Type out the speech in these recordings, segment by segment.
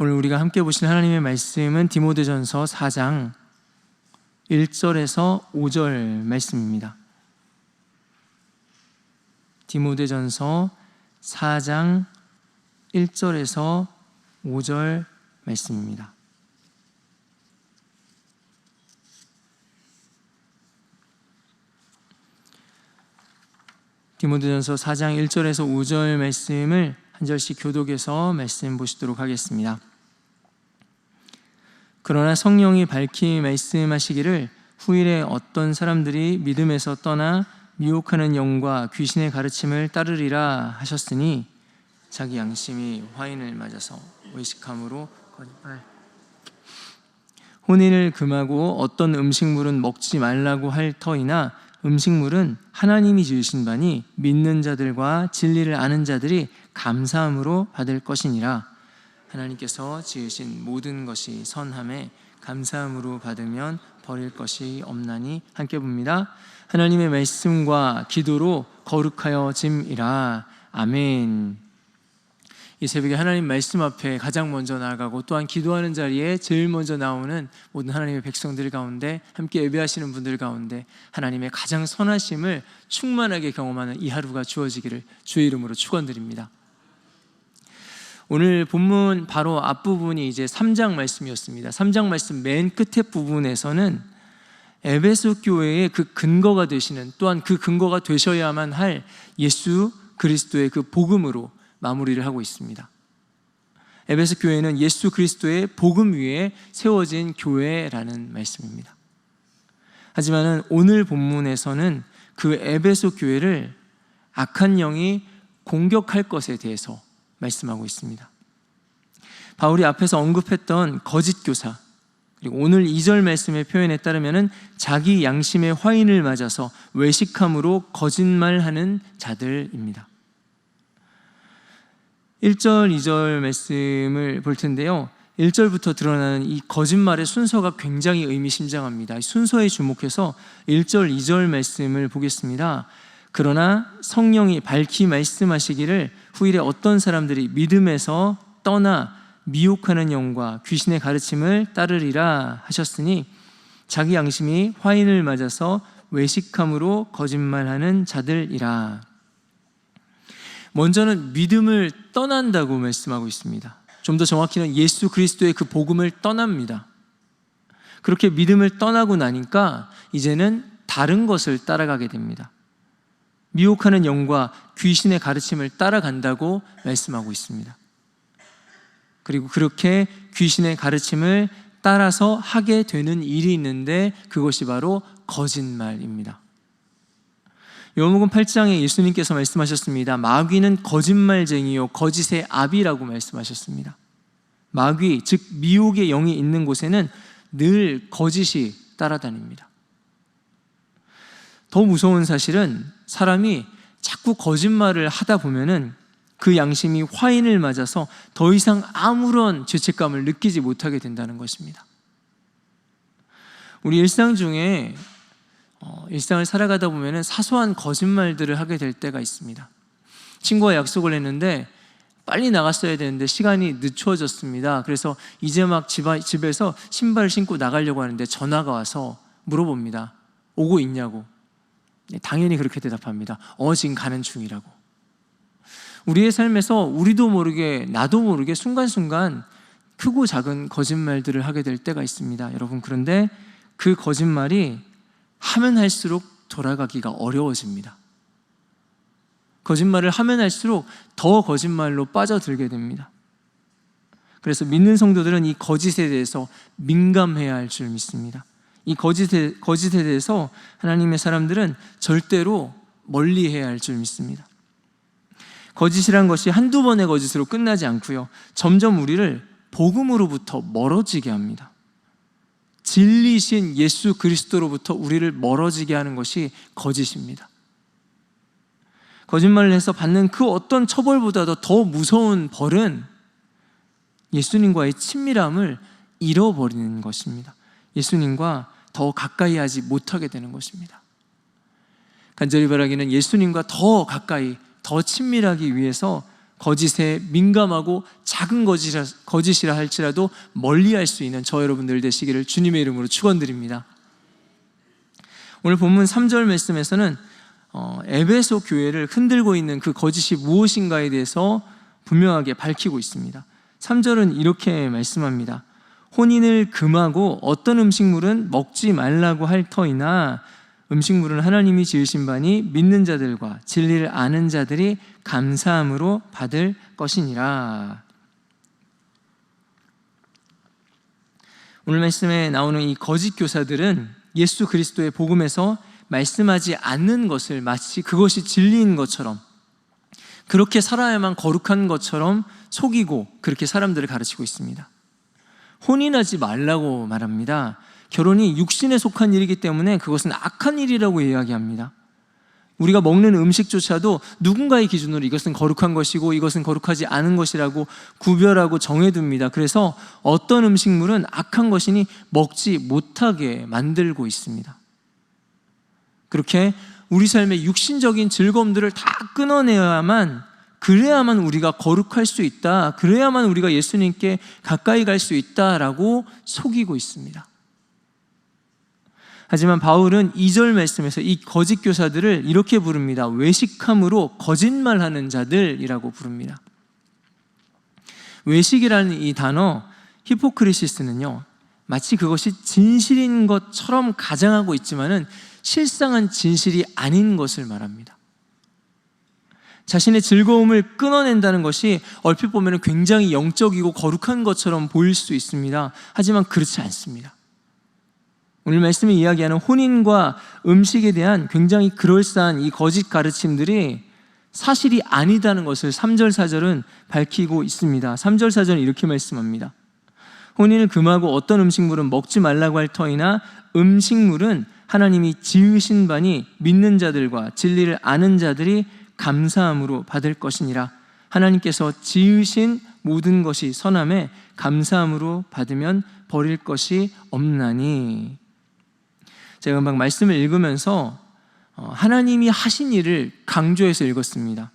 오늘 우리가 함께 보실 하나님의 말씀은 디모데전서 4장 1절에서 5절 말씀입니다. 디모데전서 4장 1절에서 5절 말씀입니다. 디모데전서 4장 1절에서 5절 말씀을 한 절씩 교독해서 말씀 보시도록 하겠습니다. 그러나 성령이 밝히 말씀하시기를 후일에 어떤 사람들이 믿음에서 떠나 미혹하는 영과 귀신의 가르침을 따르리라 하셨으니 자기 양심이 화인을 맞아서 외식함으로 혼인을 금하고 어떤 음식물은 먹지 말라고 할 터이나 음식물은 하나님이 지으신 바니 믿는 자들과 진리를 아는 자들이 감사함으로 받을 것이니라. 하나님께서 지으신 모든 것이 선함에 감사함으로 받으면 버릴 것이 없나니. 함께 봅니다. 하나님의 말씀과 기도로 거룩하여 짐이라. 아멘. 이 새벽에 하나님 말씀 앞에 가장 먼저 나아가고 또한 기도하는 자리에 제일 먼저 나오는 모든 하나님의 백성들 가운데, 함께 예배하시는 분들 가운데 하나님의 가장 선하심을 충만하게 경험하는 이 하루가 주어지기를 주의 이름으로 축원드립니다. 오늘 본문 바로 앞부분이 이제 3장 말씀이었습니다. 3장 말씀 맨 끝에 부분에서는 에베소 교회의 그 근거가 되시는, 또한 그 근거가 되셔야만 할 예수 그리스도의 그 복음으로 마무리를 하고 있습니다. 에베소 교회는 예수 그리스도의 복음 위에 세워진 교회라는 말씀입니다. 하지만 오늘 본문에서는 그 에베소 교회를 악한 영이 공격할 것에 대해서 말씀하고 있습니다. 바울이 앞에서 언급했던 거짓 교사, 그리고 오늘 2절 말씀의 표현에 따르면 자기 양심의 화인을 맞아서 외식함으로 거짓말하는 자들입니다. 1절, 2절 말씀을 볼 텐데요, 1절부터 드러나는 이 거짓말의 순서가 굉장히 의미심장합니다. 순서에 주목해서 1절, 2절 말씀을 보겠습니다. 그러나 성령이 밝히 말씀하시기를 후일에 어떤 사람들이 믿음에서 떠나 미혹하는 영과 귀신의 가르침을 따르리라 하셨으니 자기 양심이 화인을 맞아서 외식함으로 거짓말하는 자들이라. 먼저는 믿음을 떠난다고 말씀하고 있습니다. 좀 더 정확히는 예수 그리스도의 그 복음을 떠납니다. 그렇게 믿음을 떠나고 나니까 이제는 다른 것을 따라가게 됩니다. 미혹하는 영과 귀신의 가르침을 따라간다고 말씀하고 있습니다. 그리고 그렇게 귀신의 가르침을 따라서 하게 되는 일이 있는데 그것이 바로 거짓말입니다. 요한복음 8장에 예수님께서 말씀하셨습니다. 마귀는 거짓말쟁이요 거짓의 아비라고 말씀하셨습니다. 마귀, 즉 미혹의 영이 있는 곳에는 늘 거짓이 따라다닙니다. 더 무서운 사실은 사람이 자꾸 거짓말을 하다 보면은 그 양심이 화인을 맞아서 더 이상 아무런 죄책감을 느끼지 못하게 된다는 것입니다. 우리 일상 중에 일상을 살아가다 보면 사소한 거짓말들을 하게 될 때가 있습니다. 친구와 약속을 했는데 빨리 나갔어야 되는데 시간이 늦춰졌습니다. 그래서 이제 막 집에서 신발을 신고 나가려고 하는데 전화가 와서 물어봅니다. 오고 있냐고. 당연히 그렇게 대답합니다. 지금 가는 중이라고. 우리의 삶에서 우리도 모르게, 나도 모르게 순간순간 크고 작은 거짓말들을 하게 될 때가 있습니다. 여러분, 그런데 그 거짓말이 하면 할수록 돌아가기가 어려워집니다. 거짓말을 하면 할수록 더 거짓말로 빠져들게 됩니다. 그래서 믿는 성도들은 이 거짓에 대해서 민감해야 할 줄 믿습니다. 이 거짓에 대해서 하나님의 사람들은 절대로 멀리해야 할 줄 믿습니다. 거짓이란 것이 한두 번의 거짓으로 끝나지 않고요, 점점 우리를 복음으로부터 멀어지게 합니다. 진리신 예수 그리스도로부터 우리를 멀어지게 하는 것이 거짓입니다. 거짓말을 해서 받는 그 어떤 처벌보다도 더 무서운 벌은 예수님과의 친밀함을 잃어버리는 것입니다. 예수님과 더 가까이 하지 못하게 되는 것입니다. 간절히 바라기는 예수님과 더 가까이, 더 친밀하기 위해서 거짓에 민감하고 작은 거짓이라 할지라도 멀리할 수 있는 저 여러분들 되시기를 주님의 이름으로 축원드립니다. 오늘 본문 3절 말씀에서는 에베소 교회를 흔들고 있는 그 거짓이 무엇인가에 대해서 분명하게 밝히고 있습니다. 3절은 이렇게 말씀합니다. 혼인을 금하고 어떤 음식물은 먹지 말라고 할 터이나 음식물은 하나님이 지으신 바니 믿는 자들과 진리를 아는 자들이 감사함으로 받을 것이니라. 오늘 말씀에 나오는 이 거짓 교사들은 예수 그리스도의 복음에서 말씀하지 않는 것을 마치 그것이 진리인 것처럼, 그렇게 살아야만 거룩한 것처럼 속이고 그렇게 사람들을 가르치고 있습니다. 혼인하지 말라고 말합니다. 결혼이 육신에 속한 일이기 때문에 그것은 악한 일이라고 이야기합니다. 우리가 먹는 음식조차도 누군가의 기준으로 이것은 거룩한 것이고 이것은 거룩하지 않은 것이라고 구별하고 정해둡니다. 그래서 어떤 음식물은 악한 것이니 먹지 못하게 만들고 있습니다. 그렇게 우리 삶의 육신적인 즐거움들을 다 끊어내야만, 그래야만 우리가 거룩할 수 있다, 그래야만 우리가 예수님께 가까이 갈 수 있다라고 속이고 있습니다. 하지만 바울은 2절 말씀에서 이 거짓 교사들을 이렇게 부릅니다. 외식함으로 거짓말하는 자들이라고 부릅니다. 외식이라는 이 단어 히포크리시스는요, 마치 그것이 진실인 것처럼 가장하고 있지만은 실상은 진실이 아닌 것을 말합니다. 자신의 즐거움을 끊어낸다는 것이 얼핏 보면 굉장히 영적이고 거룩한 것처럼 보일 수 있습니다. 하지만 그렇지 않습니다. 오늘 말씀이 이야기하는 혼인과 음식에 대한 굉장히 그럴싸한 이 거짓 가르침들이 사실이 아니다는 것을 3절 4절은 밝히고 있습니다. 3절 4절은 이렇게 말씀합니다. 혼인을 금하고 어떤 음식물은 먹지 말라고 할 터이나 음식물은 하나님이 지으신 바니 믿는 자들과 진리를 아는 자들이 감사함으로 받을 것이니라. 하나님께서 지으신 모든 것이 선함에 감사함으로 받으면 버릴 것이 없나니. 제가 막 말씀을 읽으면서 하나님이 하신 일을 강조해서 읽었습니다.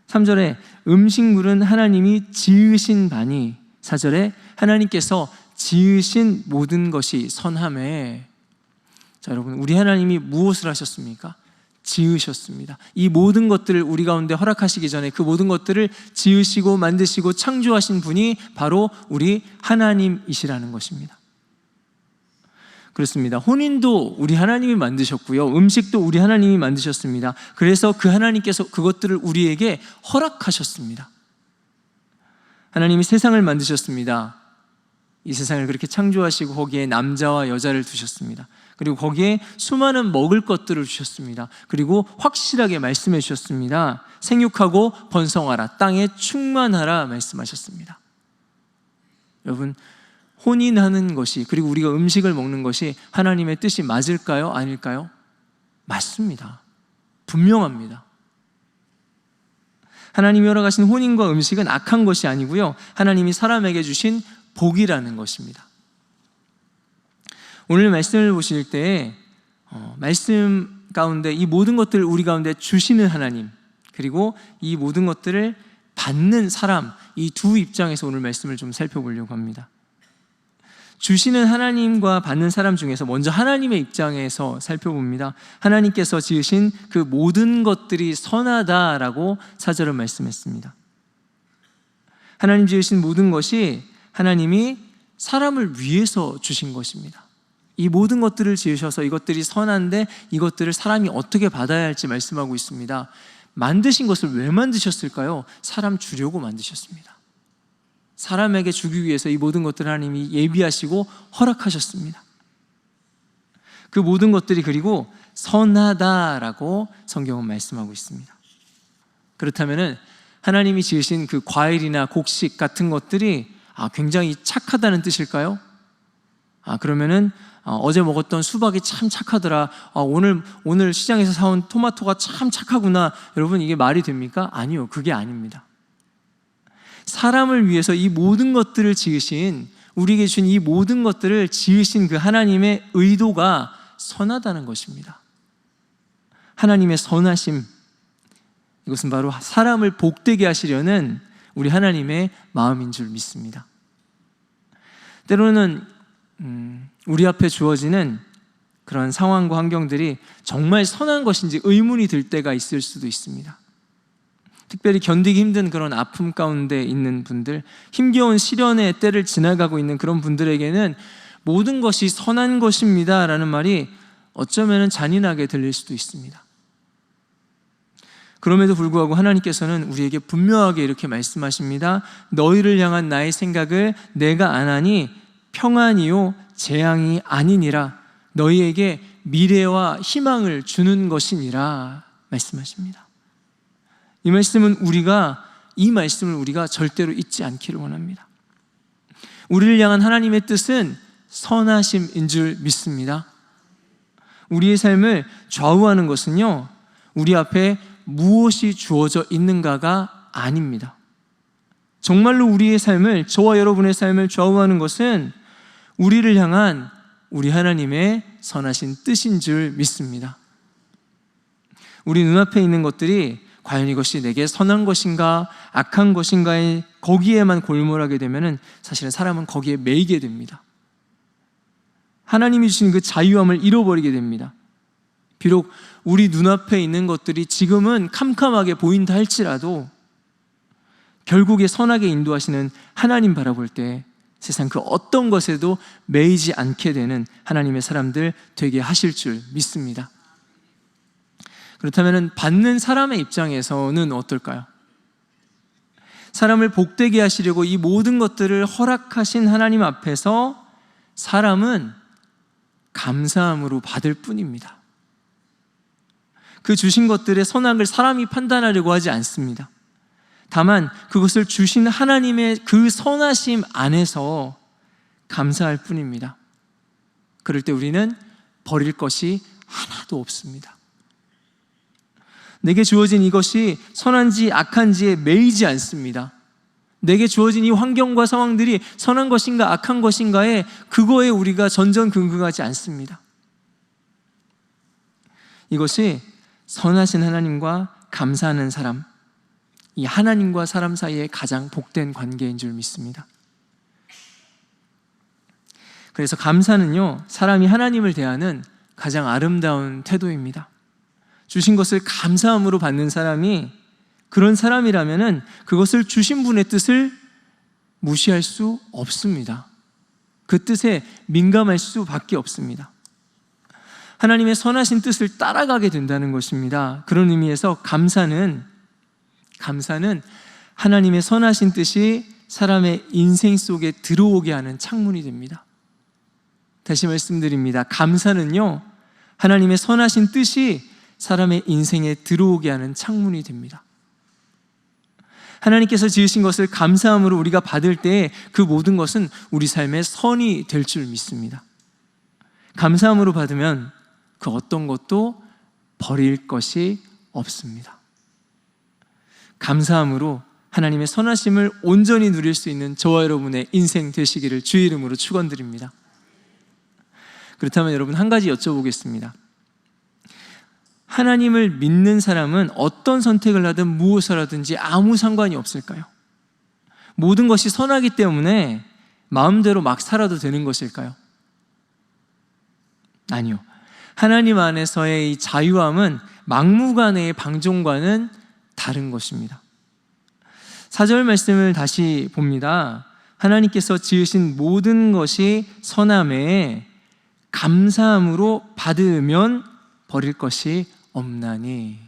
3절에 음식물은 하나님이 지으신 바니, 4절에 하나님께서 지으신 모든 것이 선함에. 자, 여러분, 우리 하나님이 무엇을 하셨습니까? 지으셨습니다. 이 모든 것들을 우리 가운데 허락하시기 전에 그 모든 것들을 지으시고 만드시고 창조하신 분이 바로 우리 하나님이시라는 것입니다. 그렇습니다. 혼인도 우리 하나님이 만드셨고요, 음식도 우리 하나님이 만드셨습니다. 그래서 그 하나님께서 그것들을 우리에게 허락하셨습니다. 하나님이 세상을 만드셨습니다. 이 세상을 그렇게 창조하시고 거기에 남자와 여자를 두셨습니다. 그리고 거기에 수많은 먹을 것들을 주셨습니다. 그리고 확실하게 말씀해 주셨습니다. 생육하고 번성하라, 땅에 충만하라 말씀하셨습니다. 여러분, 혼인하는 것이, 그리고 우리가 음식을 먹는 것이 하나님의 뜻이 맞을까요? 아닐까요? 맞습니다. 분명합니다. 하나님이 허락하신 혼인과 음식은 악한 것이 아니고요, 하나님이 사람에게 주신 복이라는 것입니다. 오늘 말씀을 보실 때 말씀 가운데 이 모든 것들을 우리 가운데 주시는 하나님, 그리고 이 모든 것들을 받는 사람, 이 두 입장에서 오늘 말씀을 좀 살펴보려고 합니다. 주시는 하나님과 받는 사람 중에서 먼저 하나님의 입장에서 살펴봅니다. 하나님께서 지으신 그 모든 것들이 선하다라고 4절은 말씀했습니다. 하나님 지으신 모든 것이 하나님이 사람을 위해서 주신 것입니다. 이 모든 것들을 지으셔서 이것들이 선한데 이것들을 사람이 어떻게 받아야 할지 말씀하고 있습니다. 만드신 것을 왜 만드셨을까요? 사람 주려고 만드셨습니다. 사람에게 주기 위해서 이 모든 것들을 하나님이 예비하시고 허락하셨습니다. 그 모든 것들이 그리고 선하다라고 성경은 말씀하고 있습니다. 그렇다면 하나님이 지으신 그 과일이나 곡식 같은 것들이 굉장히 착하다는 뜻일까요? 그러면은 어제 먹었던 수박이 참 착하더라, 오늘 시장에서 사온 토마토가 참 착하구나, 여러분, 이게 말이 됩니까? 아니요, 그게 아닙니다. 사람을 위해서 이 모든 것들을 지으신, 우리에게 주신 이 모든 것들을 지으신 그 하나님의 의도가 선하다는 것입니다. 하나님의 선하심, 이것은 바로 사람을 복되게 하시려는 우리 하나님의 마음인 줄 믿습니다. 때로는 우리 앞에 주어지는 그런 상황과 환경들이 정말 선한 것인지 의문이 들 때가 있을 수도 있습니다. 특별히 견디기 힘든 그런 아픔 가운데 있는 분들, 힘겨운 시련의 때를 지나가고 있는 그런 분들에게는 모든 것이 선한 것입니다 라는 말이 어쩌면 잔인하게 들릴 수도 있습니다. 그럼에도 불구하고 하나님께서는 우리에게 분명하게 이렇게 말씀하십니다. 너희를 향한 나의 생각을 내가 아나니 평안이요 재앙이 아니니라. 너희에게 미래와 희망을 주는 것이니라 말씀하십니다. 이 말씀을 우리가 절대로 잊지 않기를 원합니다. 우리를 향한 하나님의 뜻은 선하심인 줄 믿습니다. 우리의 삶을 좌우하는 것은요, 우리 앞에 무엇이 주어져 있는가가 아닙니다. 정말로 우리의 삶을, 저와 여러분의 삶을 좌우하는 것은 우리를 향한 우리 하나님의 선하신 뜻인 줄 믿습니다. 우리 눈앞에 있는 것들이 과연 이것이 내게 선한 것인가 악한 것인가에 거기에만 골몰하게 되면 사실은 사람은 거기에 매이게 됩니다. 하나님이 주신 그 자유함을 잃어버리게 됩니다. 비록 우리 눈앞에 있는 것들이 지금은 캄캄하게 보인다 할지라도 결국에 선하게 인도하시는 하나님 바라볼 때 세상 그 어떤 것에도 매이지 않게 되는 하나님의 사람들 되게 하실 줄 믿습니다. 그렇다면 받는 사람의 입장에서는 어떨까요? 사람을 복되게 하시려고 이 모든 것들을 허락하신 하나님 앞에서 사람은 감사함으로 받을 뿐입니다. 그 주신 것들의 선악을 사람이 판단하려고 하지 않습니다. 다만 그것을 주신 하나님의 그 선하심 안에서 감사할 뿐입니다. 그럴 때 우리는 버릴 것이 하나도 없습니다. 내게 주어진 이것이 선한지 악한지에 매이지 않습니다. 내게 주어진 이 환경과 상황들이 선한 것인가 악한 것인가에 그거에 우리가 전전긍긍하지 않습니다. 이것이 선하신 하나님과 감사하는 사람, 이 하나님과 사람 사이에 가장 복된 관계인 줄 믿습니다. 그래서 감사는요, 사람이 하나님을 대하는 가장 아름다운 태도입니다. 주신 것을 감사함으로 받는 사람이 그런 사람이라면 그것을 주신 분의 뜻을 무시할 수 없습니다. 그 뜻에 민감할 수밖에 없습니다. 하나님의 선하신 뜻을 따라가게 된다는 것입니다. 그런 의미에서 감사는 하나님의 선하신 뜻이 사람의 인생 속에 들어오게 하는 창문이 됩니다. 다시 말씀드립니다. 감사는요, 하나님의 선하신 뜻이 사람의 인생에 들어오게 하는 창문이 됩니다. 하나님께서 지으신 것을 감사함으로 우리가 받을 때 그 모든 것은 우리 삶의 선이 될 줄 믿습니다. 감사함으로 받으면 그 어떤 것도 버릴 것이 없습니다. 감사함으로 하나님의 선하심을 온전히 누릴 수 있는 저와 여러분의 인생 되시기를 주의 이름으로 축원드립니다. 그렇다면 여러분, 한 가지 여쭤보겠습니다. 하나님을 믿는 사람은 어떤 선택을 하든 무엇을 하든지 아무 상관이 없을까요? 모든 것이 선하기 때문에 마음대로 막 살아도 되는 것일까요? 아니요. 하나님 안에서의 이 자유함은 막무가내의 방종과는 다른 것입니다. 4절 말씀을 다시 봅니다. 하나님께서 지으신 모든 것이 선함에 감사함으로 받으면 버릴 것이 없나니.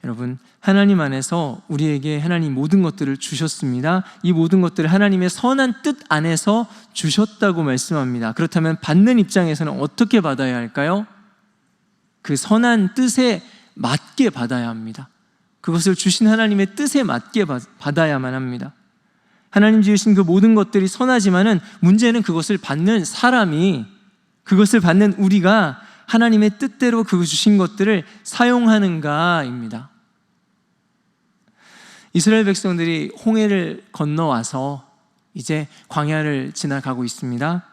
여러분, 하나님 안에서 우리에게 하나님 모든 것들을 주셨습니다. 이 모든 것들을 하나님의 선한 뜻 안에서 주셨다고 말씀합니다. 그렇다면 받는 입장에서는 어떻게 받아야 할까요? 그 선한 뜻에 맞게 받아야 합니다. 그것을 주신 하나님의 뜻에 맞게 받아야만 합니다. 하나님 지으신 그 모든 것들이 선하지만은 문제는 그것을 받는 사람이, 그것을 받는 우리가 하나님의 뜻대로 그 주신 것들을 사용하는가입니다. 이스라엘 백성들이 홍해를 건너와서 이제 광야를 지나가고 있습니다.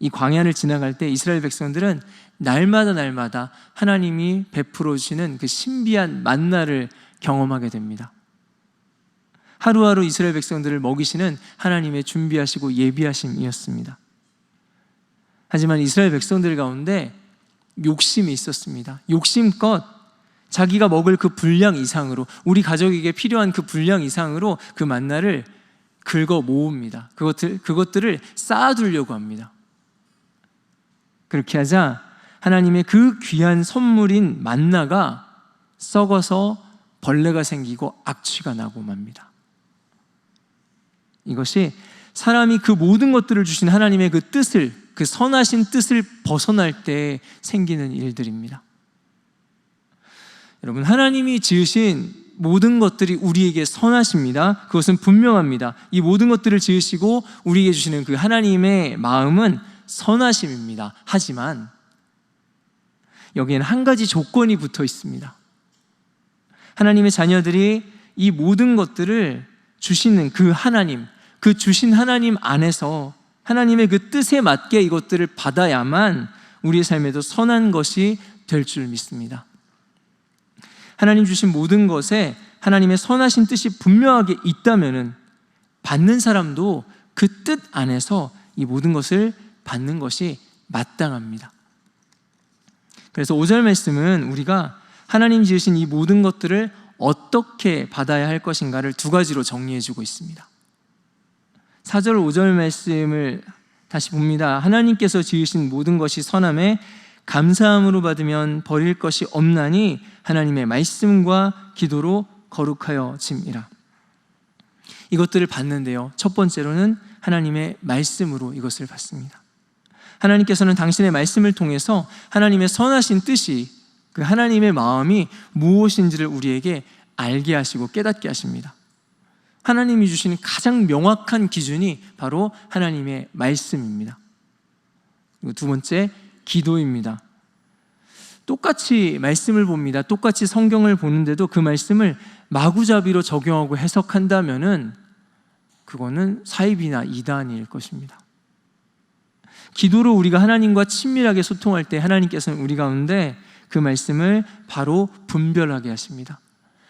이 광야를 지나갈 때 이스라엘 백성들은 날마다 하나님이 베풀어 주시는 그 신비한 만나를 경험하게 됩니다. 하루하루 이스라엘 백성들을 먹이시는 하나님의 준비하시고 예비하심이었습니다. 하지만 이스라엘 백성들 가운데 욕심이 있었습니다. 욕심껏 자기가 먹을 그 분량 이상으로, 우리 가족에게 필요한 그 분량 이상으로 그 만나를 긁어 모읍니다. 그것들을 쌓아두려고 합니다. 그렇게 하자 하나님의 그 귀한 선물인 만나가 썩어서 벌레가 생기고 악취가 나고 맙니다. 이것이 사람이 그 모든 것들을 주신 하나님의 그 뜻을, 그 선하신 뜻을 벗어날 때 생기는 일들입니다. 여러분, 하나님이 지으신 모든 것들이 우리에게 선하십니다. 그것은 분명합니다. 이 모든 것들을 지으시고 우리에게 주시는 그 하나님의 마음은 선하심입니다. 하지만 여기에는 한 가지 조건이 붙어 있습니다. 하나님의 자녀들이 이 모든 것들을 주시는 그 하나님, 그 주신 하나님 안에서 하나님의 그 뜻에 맞게 이것들을 받아야만 우리의 삶에도 선한 것이 될 줄 믿습니다. 하나님 주신 모든 것에 하나님의 선하신 뜻이 분명하게 있다면은 받는 사람도 그 뜻 안에서 이 모든 것을 받는 것이 마땅합니다. 그래서 5절 말씀은 우리가 하나님 지으신 이 모든 것들을 어떻게 받아야 할 것인가를 두 가지로 정리해주고 있습니다. 4절, 5절 말씀을 다시 봅니다. 하나님께서 지으신 모든 것이 선함에 감사함으로 받으면 버릴 것이 없나니 하나님의 말씀과 기도로 거룩하여 짐이라. 이것들을 받는데요, 첫 번째로는 하나님의 말씀으로 이것을 받습니다. 하나님께서는 당신의 말씀을 통해서 하나님의 선하신 뜻이, 그 하나님의 마음이 무엇인지를 우리에게 알게 하시고 깨닫게 하십니다. 하나님이 주시는 가장 명확한 기준이 바로 하나님의 말씀입니다. 그리고 두 번째, 기도입니다. 똑같이 말씀을 봅니다. 똑같이 성경을 보는데도 그 말씀을 마구잡이로 적용하고 해석한다면은 그거는 사입이나 이단일 것입니다. 기도로 우리가 하나님과 친밀하게 소통할 때 하나님께서는 우리 가운데 그 말씀을 바로 분별하게 하십니다.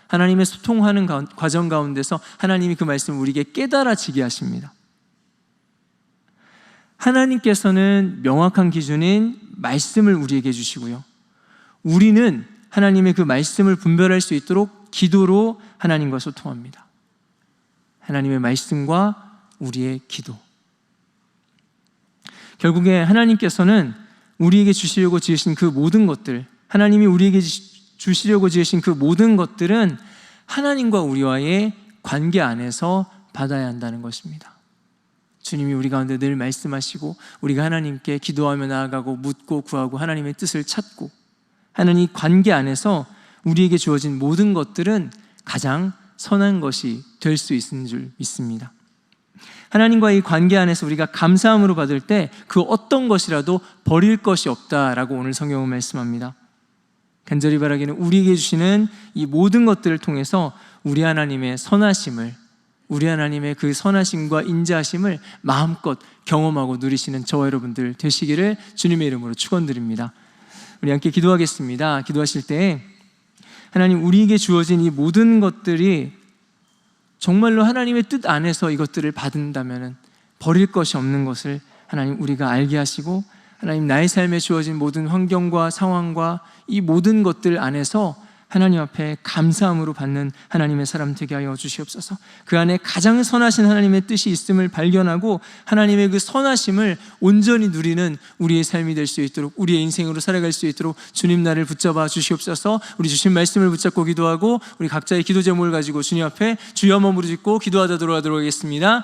하나님의 소통하는 과정 가운데서 하나님이 그 말씀을 우리에게 깨달아지게 하십니다. 하나님께서는 명확한 기준인 말씀을 우리에게 주시고요, 우리는 하나님의 그 말씀을 분별할 수 있도록 기도로 하나님과 소통합니다. 하나님의 말씀과 우리의 기도. 결국에 하나님께서는 우리에게 주시려고 지으신 그 모든 것들, 하나님이 우리에게 주시려고 지으신 그 모든 것들은 하나님과 우리와의 관계 안에서 받아야 한다는 것입니다. 주님이 우리 가운데 늘 말씀하시고 우리가 하나님께 기도하며 나아가고 묻고 구하고 하나님의 뜻을 찾고 하는 이 관계 안에서 우리에게 주어진 모든 것들은 가장 선한 것이 될 수 있는 줄 믿습니다. 하나님과의 관계 안에서 우리가 감사함으로 받을 때 그 어떤 것이라도 버릴 것이 없다라고 오늘 성경은 말씀합니다. 간절히 바라기는 우리에게 주시는 이 모든 것들을 통해서 우리 하나님의 선하심을, 우리 하나님의 그 선하심과 인자하심을 마음껏 경험하고 누리시는 저와 여러분들 되시기를 주님의 이름으로 축원드립니다. 우리 함께 기도하겠습니다. 기도하실 때 하나님, 우리에게 주어진 이 모든 것들이 정말로 하나님의 뜻 안에서 이것들을 받는다면 버릴 것이 없는 것을 하나님 우리가 알게 하시고, 하나님 나의 삶에 주어진 모든 환경과 상황과 이 모든 것들 안에서 하나님 앞에 감사함으로 받는 하나님의 사람 되게 하여 주시옵소서. 그 안에 가장 선하신 하나님의 뜻이 있음을 발견하고 하나님의 그 선하심을 온전히 누리는 우리의 삶이 될 수 있도록, 우리의 인생으로 살아갈 수 있도록 주님 나를 붙잡아 주시옵소서. 우리 주신 말씀을 붙잡고 기도하고 우리 각자의 기도 제목을 가지고 주님 앞에 주여 한번 부르짖고 기도하자 돌아가도록 하겠습니다.